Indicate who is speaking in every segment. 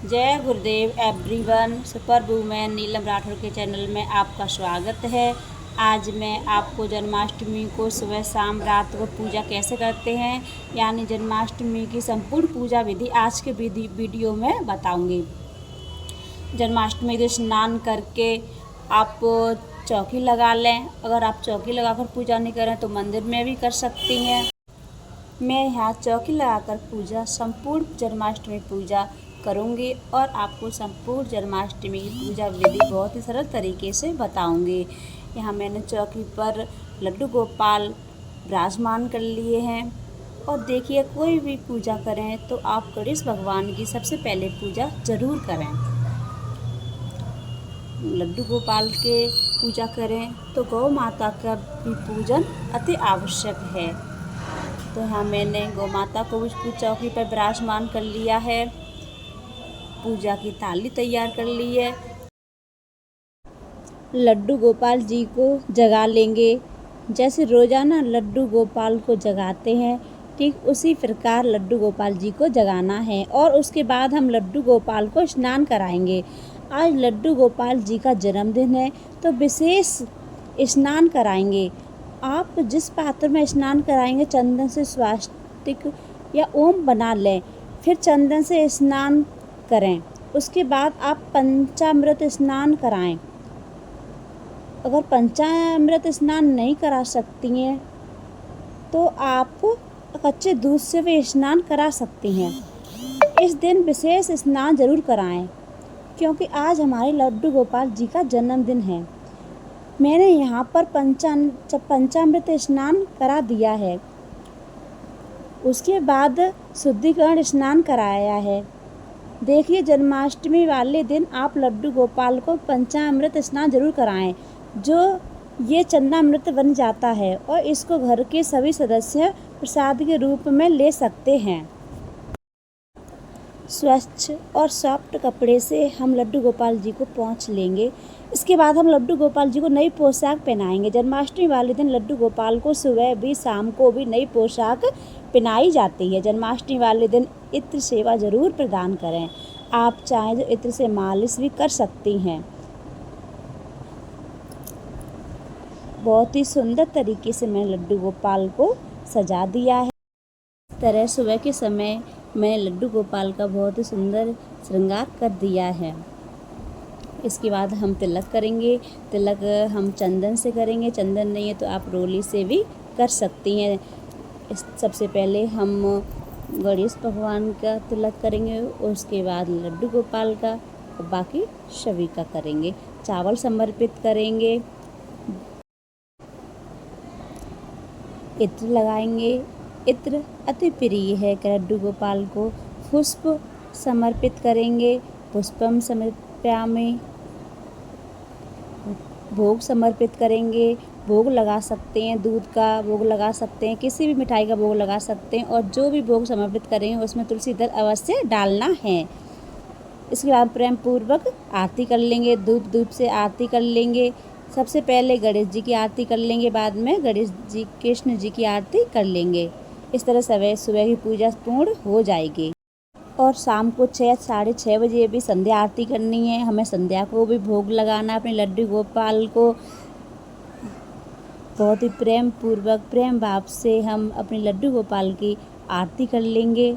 Speaker 1: जय गुरुदेव everyone. Super women नीलम राठौर के channel में आपका स्वागत है। आज मैं आपको जन्माष्टमी को सुबह शाम रात को पूजा कैसे करते हैं यानी जन्माष्टमी की संपूर्ण पूजा विधि आज के वीडियो में बताऊंगी। जन्माष्टमी के स्नान करके आप चौकी लगा लें। अगर आप चौकी लगाकर पूजा नहीं करें तो मंदिर में भी कर सकती हैं। मैं यहाँ चौकी लगाकर पूजा संपूर्ण जन्माष्टमी पूजा करूँगी और आपको संपूर्ण जन्माष्टमी की पूजा विधि बहुत ही सरल तरीके से बताऊँगी। यहाँ मैंने चौकी पर लड्डू गोपाल विराजमान कर लिए हैं। और देखिए, कोई भी पूजा करें तो आप गणेश भगवान की सबसे पहले पूजा ज़रूर करें। लड्डू गोपाल के पूजा करें तो गौ माता का भी पूजन अति आवश्यक है। तो यहाँ मैंने गौ माता को भी चौकी पर विराजमान कर लिया है। पूजा की थाली तैयार कर ली है। लड्डू गोपाल जी को जगा लेंगे। जैसे रोज़ाना लड्डू गोपाल को जगाते हैं, ठीक उसी प्रकार लड्डू गोपाल जी को जगाना है। और उसके बाद हम लड्डू गोपाल को स्नान कराएंगे। आज लड्डू गोपाल जी का जन्मदिन है तो विशेष स्नान कराएंगे। आप जिस पात्र में स्नान कराएंगे चंदन से स्वास्तिक या ओम बना लें, फिर चंदन से स्नान करें। उसके बाद आप पंचामृत स्नान कराएं। अगर पंचामृत स्नान नहीं करा सकती हैं तो आप कच्चे दूध से भी स्नान करा सकती हैं। इस दिन विशेष स्नान जरूर कराएं क्योंकि आज हमारे लड्डू गोपाल जी का जन्मदिन है। मैंने यहाँ पर पंचामृत स्नान करा दिया है। उसके बाद शुद्धिकरण स्नान कराया है। देखिए, जन्माष्टमी वाले दिन आप लड्डू गोपाल को पंचामृत स्नान जरूर कराएं, जो ये चन्नामृत बन जाता है और इसको घर के सभी सदस्य प्रसाद के रूप में ले सकते हैं। स्वच्छ और सॉफ्ट कपड़े से हम लड्डू गोपाल जी को पोंछ लेंगे। इसके बाद हम लड्डू गोपाल जी को नई पोशाक पहनाएंगे। जन्माष्टमी वाले दिन लड्डू गोपाल को सुबह भी शाम को भी नई पोशाक पहनाई जाती है। जन्माष्टमी वाले दिन इत्र सेवा ज़रूर प्रदान करें। आप चाहें तो इत्र से मालिश भी कर सकती हैं। बहुत ही सुंदर तरीके से मैं लड्डू गोपाल को सजा दिया है। इस तरह सुबह के समय मैंने लड्डू गोपाल का बहुत ही सुंदर श्रृंगार कर दिया है। इसके बाद हम तिलक करेंगे। तिलक हम चंदन से करेंगे। चंदन नहीं है तो आप रोली से भी कर सकती हैं। सबसे पहले हम गणेश भगवान का तिलक करेंगे, उसके बाद लड्डू गोपाल का और बाकी सभी का करेंगे। चावल समर्पित करेंगे, इत्र लगाएंगे। इत्र अति प्रिय है लड्डू गोपाल को। पुष्प समर्पित करेंगे। पुष्पम समर्पयामि। भोग समर्पित करेंगे। भोग लगा सकते हैं, दूध का भोग लगा सकते हैं, किसी भी मिठाई का भोग लगा सकते हैं। और जो भी भोग समर्पित करेंगे उसमें तुलसी दल अवश्य डालना है। इसके बाद प्रेम पूर्वक आरती कर लेंगे। धूप से आरती कर लेंगे। सबसे पहले गणेश जी की आरती कर लेंगे, बाद में गणेश जी कृष्ण जी की आरती कर लेंगे। इस तरह सुबह की पूजा पूर्ण हो जाएगी। और शाम को 6 साढ़े 6 बजे भी संध्या आरती करनी है। हमें संध्या को भी भोग लगाना अपने लड्डू गोपाल को। बहुत ही प्रेम पूर्वक प्रेम भाव से हम अपने लड्डू गोपाल की आरती कर लेंगे।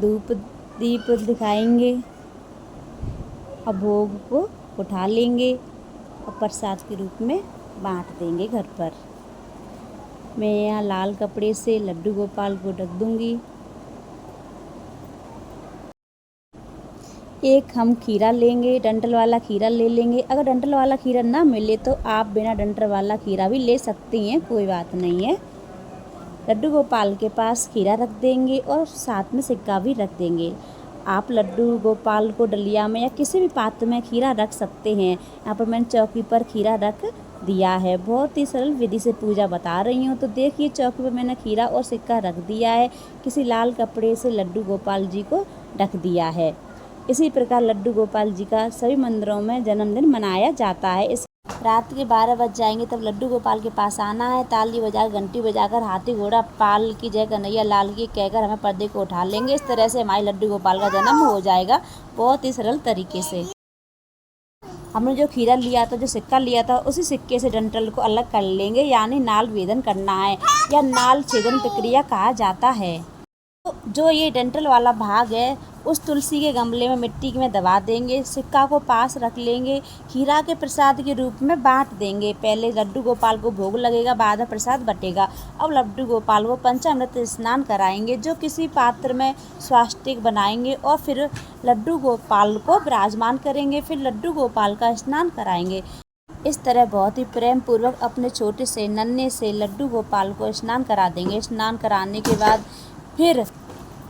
Speaker 1: धूप दीप दिखाएंगे और भोग को उठा लेंगे और प्रसाद के रूप में बांट देंगे घर पर। मैं यहाँ लाल कपड़े से लड्डू गोपाल को ढक दूंगी। एक हम खीरा लेंगे, डंठल वाला खीरा ले लेंगे। अगर डंठल वाला खीरा ना मिले तो आप बिना डंठल वाला खीरा भी ले सकती हैं, कोई बात नहीं है। लड्डू गोपाल के पास खीरा रख देंगे और साथ में सिक्का भी रख देंगे। आप लड्डू गोपाल को डलिया में या किसी भी पात्र में खीरा रख सकते हैं। यहाँ पर मैंने चौकी पर खीरा रख दिया है। बहुत ही सरल विधि से पूजा बता रही हूँ। तो देखिए, चौकी पर मैंने खीरा और सिक्का रख दिया है। किसी लाल कपड़े से लड्डू गोपाल जी को ढक दिया है। इसी प्रकार लड्डू गोपाल जी का सभी मंदिरों में जन्मदिन मनाया जाता है। रात के 12 बज जाएंगे तब लड्डू गोपाल के पास आना है। ताली बजा घंटी बजाकर हाथी घोड़ा पाल की जय कन्हैया लाल की कहकर हमें पर्दे को उठा लेंगे। इस तरह से हमारे लड्डू गोपाल का जन्म हो जाएगा बहुत ही सरल तरीके से। हमने जो खीरा लिया था, जो सिक्का लिया था, उसी सिक्के से डंठल को अलग कर लेंगे, यानी नाल भेदन करना है या नाल छेदन प्रक्रिया कहा जाता है। जो ये डंठल वाला भाग है उस तुलसी के गमले में मिट्टी में दबा देंगे। सिक्का को पास रख लेंगे, खीरा के प्रसाद के रूप में बांट देंगे। पहले लड्डू गोपाल को भोग लगेगा, बाद में प्रसाद बटेगा। अब लड्डू गोपाल को पंचामृत स्नान कराएंगे, जो किसी पात्र में स्वास्तिक बनाएंगे और फिर लड्डू गोपाल को विराजमान करेंगे। फिर लड्डू गोपाल का स्नान कराएंगे। इस तरह बहुत ही प्रेम पूर्वक अपने छोटे से नन्हे से लड्डू गोपाल को स्नान करा देंगे। स्नान कराने के बाद फिर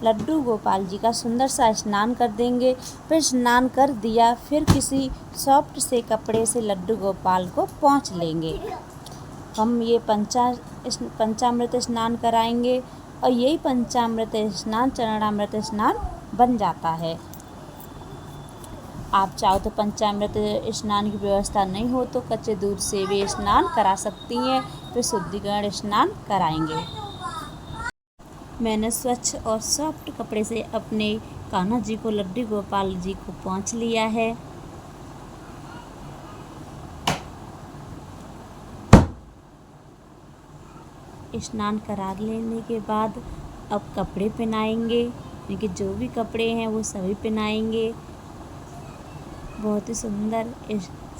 Speaker 1: लड्डू गोपाल जी का सुंदर सा स्नान कर देंगे। फिर स्नान कर दिया, फिर किसी सॉफ्ट से कपड़े से लड्डू गोपाल को पोंछ लेंगे। हम ये पंचामृत स्नान कराएंगे और यही पंचामृत स्नान चरणामृत स्नान बन जाता है। आप चाहो तो पंचामृत स्नान की व्यवस्था नहीं हो तो कच्चे दूध से भी स्नान करा सकती हैं। फिर शुद्धिकरण स्नान कराएंगे। मैंने स्वच्छ और सॉफ्ट कपड़े से अपने कान्हा जी को लड्डू गोपाल जी को पोंछ लिया है। स्नान करा लेने के बाद अब कपड़े पहनाएंगे, क्योंकि जो भी कपड़े हैं वो सभी पहनाएंगे। बहुत ही सुंदर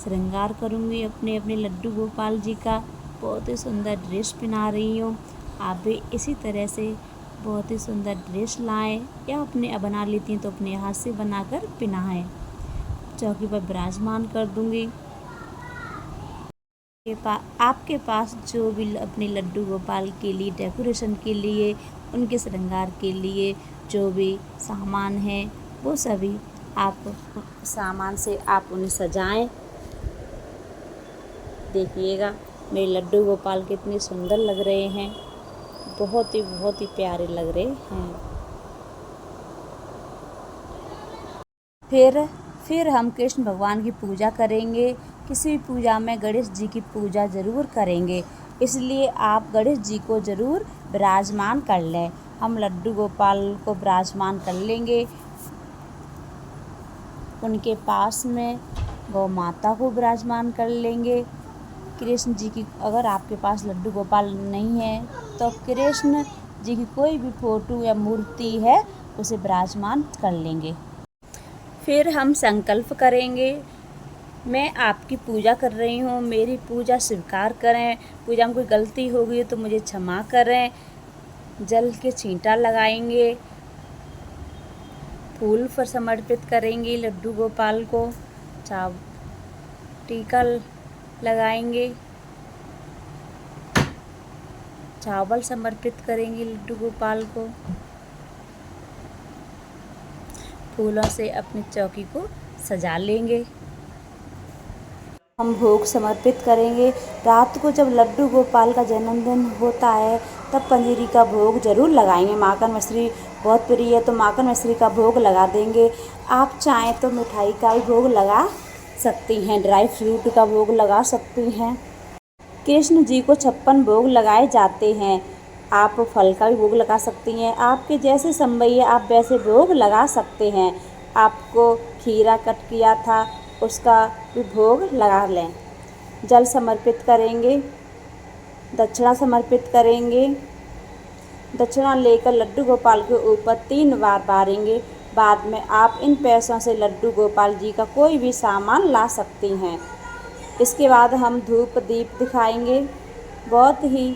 Speaker 1: श्रृंगार करूँगी अपने अपने लड्डू गोपाल जी का। बहुत ही सुंदर ड्रेस पहना रही हूँ। आप भी इसी तरह से बहुत ही सुंदर ड्रेस लाएं या अपने बना लेती हैं तो अपने हाथ से बनाकर पहनाएं। चौकी पर विराजमान कर दूँगी। आपके पास जो भी अपने लड्डू गोपाल के लिए डेकोरेशन के लिए, उनके श्रृंगार के लिए जो भी सामान है वो सभी आप सामान से आप उन्हें सजाएं। देखिएगा मेरे लड्डू गोपाल कितने सुंदर लग रहे हैं, बहुत ही प्यारे लग रहे हैं। फिर हम कृष्ण भगवान की पूजा करेंगे। किसी भी पूजा में गणेश जी की पूजा ज़रूर करेंगे, इसलिए आप गणेश जी को ज़रूर विराजमान कर लें। हम लड्डू गोपाल को विराजमान कर लेंगे। उनके पास में गौ माता को विराजमान कर लेंगे। कृष्ण जी की अगर आपके पास लड्डू गोपाल नहीं है तो कृष्ण जी की कोई भी फोटो या मूर्ति है उसे विराजमान कर लेंगे। फिर हम संकल्प करेंगे, मैं आपकी पूजा कर रही हूँ, मेरी पूजा स्वीकार करें। पूजा में कोई गलती हो गई तो मुझे क्षमा करें। जल के छींटा लगाएंगे, फूल पर समर्पित करेंगे लड्डू गोपाल को, टीका लगाएंगे, चावल समर्पित करेंगे लड्डू गोपाल को। फूलों से अपनी चौकी को सजा लेंगे। हम भोग समर्पित करेंगे। रात को जब लड्डू गोपाल का जन्मदिन होता है तब पंजीरी का भोग जरूर लगाएंगे। माखन मिश्री बहुत प्रिय है तो माखन मिश्री का भोग लगा देंगे। आप चाहें तो मिठाई का भी भोग लगा सकती हैं, ड्राई फ्रूट का भोग लगा सकती हैं। कृष्ण जी को 56 भोग लगाए जाते हैं। आप फल का भी भोग लगा सकती हैं। आपके जैसे संभव है आप वैसे भोग लगा सकते हैं। आपको खीरा कट किया था उसका भी भोग लगा लें। जल समर्पित करेंगे, दक्षिणा समर्पित करेंगे। दक्षिणा लेकर लड्डू गोपाल के ऊपर 3 बार बारेंगे। बाद में आप इन पैसों से लड्डू गोपाल जी का कोई भी सामान ला सकती हैं। इसके बाद हम धूप दीप दिखाएंगे, बहुत ही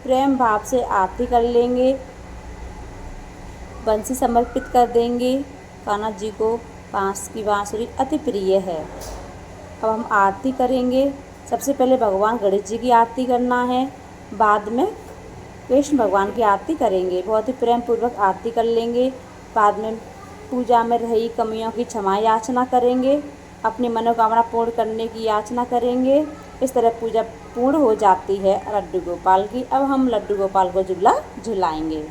Speaker 1: प्रेम भाव से आरती कर लेंगे। बंसी समर्पित कर देंगे। कान्हा जी को बांस की बांसुरी अति प्रिय है। अब हम आरती करेंगे। सबसे पहले भगवान गणेश जी की आरती करना है, बाद में कृष्ण भगवान की आरती करेंगे। बहुत ही प्रेम पूर्वक आरती कर लेंगे। बाद में पूजा में रही कमियों की क्षमा याचना करेंगे, अपनी मनोकामना पूर्ण करने की याचना करेंगे। इस तरह पूजा पूर्ण हो जाती है लड्डू गोपाल की। अब हम लड्डू गोपाल को झूला झुलाएंगे।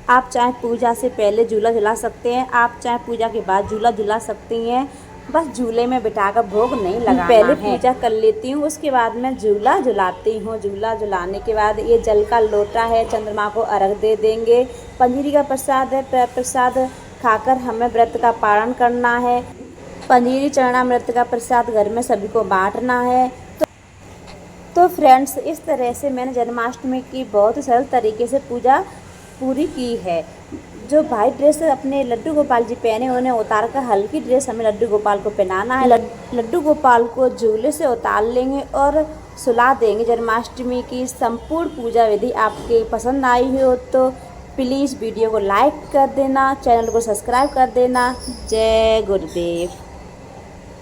Speaker 1: आप चाहे पूजा से पहले झूला झुला सकते हैं, आप चाहे पूजा के बाद झूला झुला सकती हैं। बस झूले में बिठाकर भोग नहीं लगाना है। पहले पूजा कर लेती हूँ, उसके बाद मैं झूला झुलाती हूँ। झूला झुलाने के बाद ये जल का लोटा है, चंद्रमा को अर्घ दे देंगे। पंजीरी का प्रसाद है, प्रसाद खाकर हमें व्रत का पालन करना है। पंजीरी चरणामृत का प्रसाद घर में सभी को बांटना है। तो फ्रेंड्स, इस तरह से मैंने जन्माष्टमी की बहुत ही सरल तरीके से पूजा पूरी की है। जो भाई ड्रेस अपने लड्डू गोपाल जी पहने उन्हें उतार कर हल्की ड्रेस हमें लड्डू गोपाल को पहनाना है। लड्डू गोपाल को झूले से उतार लेंगे और सुला देंगे। जन्माष्टमी की संपूर्ण पूजा विधि आपके पसंद आई हो तो प्लीज़ वीडियो को लाइक कर देना, चैनल को सब्सक्राइब कर देना। जय गुरुदेव।